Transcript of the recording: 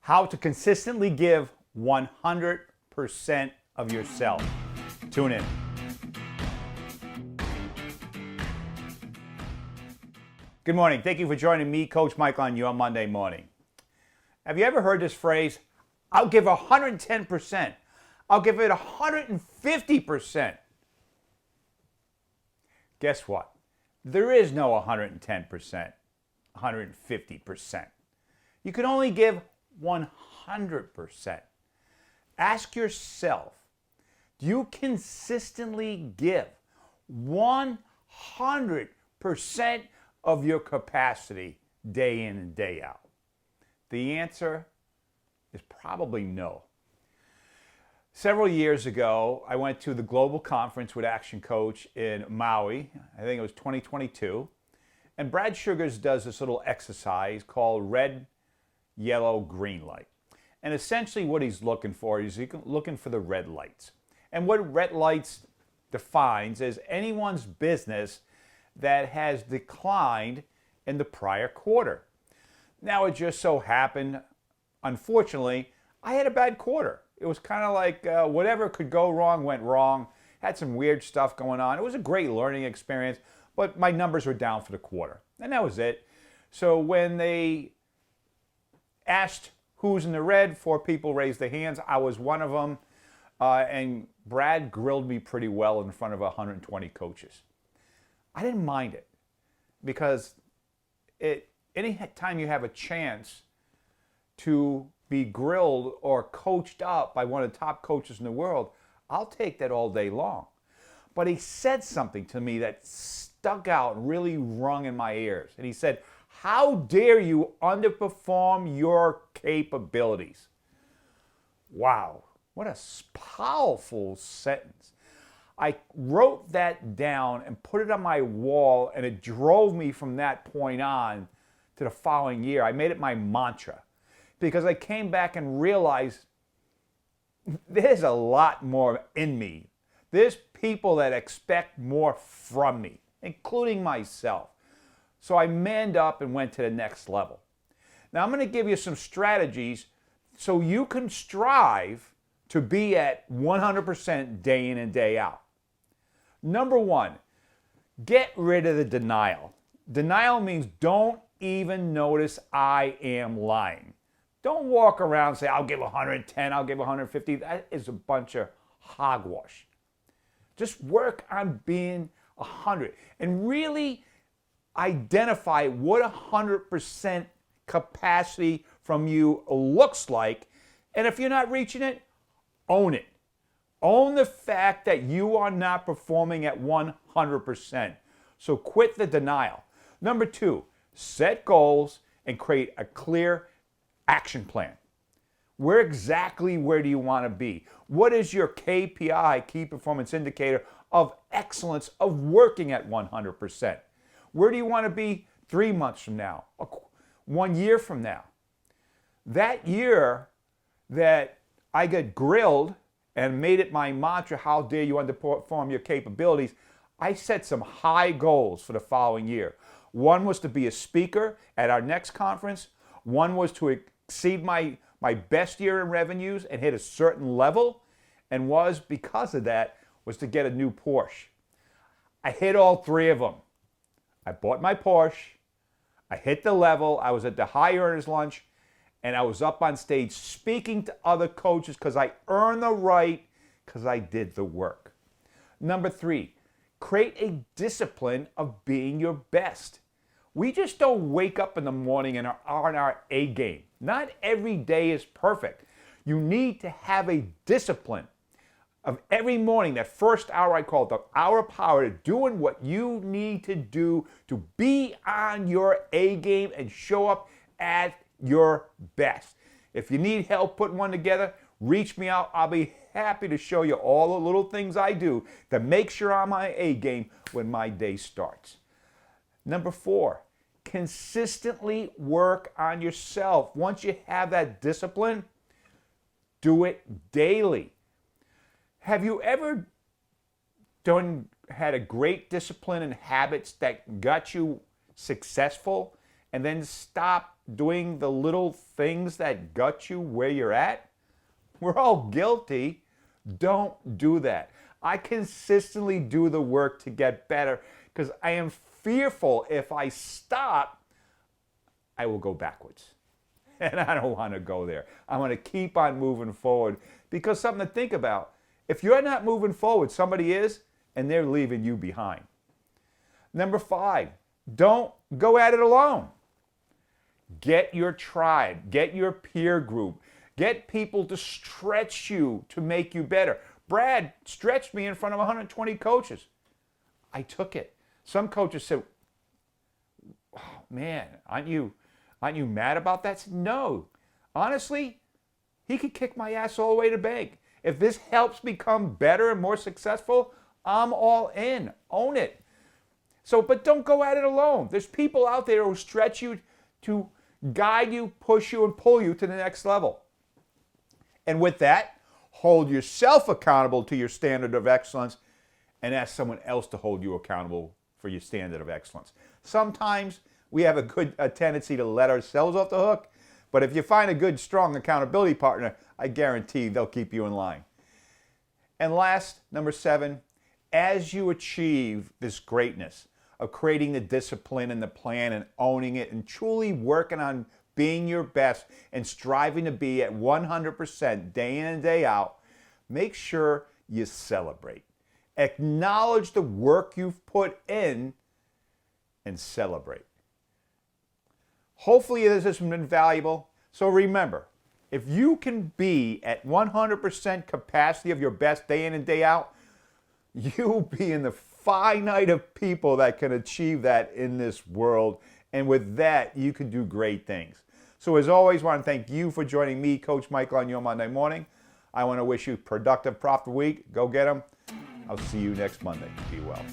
How to consistently give 100% of yourself. Tune in. Good morning. Thank you for joining me, Coach Mike, on your Monday morning. Have you ever heard this phrase, I'll give 110%. I'll give it 150%. Guess what? There is no 110%, 150%. You can only give 100%. Ask yourself, do you consistently give 100% of your capacity day in and day out? The answer is probably no. Several years ago, I went to the Global Conference with Action Coach in Maui. I think it was 2022. And Brad Sugars does this little exercise called red, yellow, green light. And essentially what he's looking for is looking for the red lights. And what red lights defines is anyone's business that has declined in the prior quarter. Now it just so happened, unfortunately, I had a bad quarter. It was kind of like whatever could go wrong went wrong. Had some weird stuff going on. It was a great learning experience, but my numbers were down for the quarter. And that was it. So when they asked who's in the red, 4 people raised their hands. I was one of them. And Brad grilled me pretty well in front of 120 coaches. I didn't mind it because any time you have a chance to be grilled or coached up by one of the top coaches in the world, I'll take that all day long. But he said something to me that stuck out and really rung in my ears. And he said, how dare you underperform your capabilities? Wow, what a powerful sentence. I wrote that down and put it on my wall, and it drove me from that point on to the following year. I made it my mantra because I came back and realized there's a lot more in me. There's people that expect more from me, including myself. So I manned up and went to the next level. Now I'm going to give you some strategies so you can strive to be at 100% day in and day out. Number 1, get rid of the denial. Denial means don't even notice I am lying. Don't walk around and say, I'll give 110, I'll give 150. That is a bunch of hogwash. Just work on being 100 and really identify what 100% capacity from you looks like. And if you're not reaching it, own it. Own the fact that you are not performing at 100%. So quit the denial. Number 2, set goals and create a clear action plan. Where do you want to be? What is your KPI, key performance indicator, of excellence of working at 100%? Where do you want to be 3 months from now, 1 year from now? That year that I got grilled and made it my mantra, how dare you underperform your capabilities, I set some high goals for the following year. One was to be a speaker at our next conference. One was to exceed my best year in revenues and hit a certain level. And because of that, was to get a new Porsche. I hit all 3 of them. I bought my Porsche. I hit the level. I was at the high earners lunch. And I was up on stage speaking to other coaches because I earned the right because I did the work. Number 3, create a discipline of being your best. We just don't wake up in the morning and are on our A game. Not every day is perfect. You need to have a discipline of every morning, that first hour I call it the hour of power, to doing what you need to do to be on your A game and show up at your best. If you need help putting one together, reach me out. I'll be happy to show you all the little things I do to make sure I'm on my A game when my day starts. Number 4, consistently work on yourself. Once you have that discipline, do it daily. Have you ever had a great discipline and habits that got you successful and then stop doing the little things that got you where you're at? We're all guilty. Don't do that. I consistently do the work to get better because I am fearful if I stop, I will go backwards. And I don't want to go there. I want to keep on moving forward because something to think about. If you're not moving forward, somebody is, and they're leaving you behind. Number 5, don't go at it alone. Get your tribe, get your peer group, get people to stretch you to make you better. Brad stretched me in front of 120 coaches. I took it. Some coaches said, oh, man, aren't you mad about that? I said, no. Honestly, he could kick my ass all the way to bank. If this helps become better and more successful, I'm all in. Own it. So, but don't go at it alone. There's people out there who stretch you to guide you, push you, and pull you to the next level. And with that, hold yourself accountable to your standard of excellence and ask someone else to hold you accountable for your standard of excellence. Sometimes we have a tendency to let ourselves off the hook, but if you find a good, strong accountability partner, I guarantee they'll keep you in line. And last, number 7, as you achieve this greatness of creating the discipline and the plan and owning it and truly working on being your best and striving to be at 100% day in and day out, make sure you celebrate. Acknowledge the work you've put in and celebrate. Hopefully this has been valuable. So remember, if you can be at 100% capacity of your best day in and day out, you'll be in the finite of people that can achieve that in this world. And with that, you can do great things. So as always, I want to thank you for joining me, Coach Michael, on your Monday morning. I want to wish you a productive, profitable week. Go get them. I'll see you next Monday. Be well.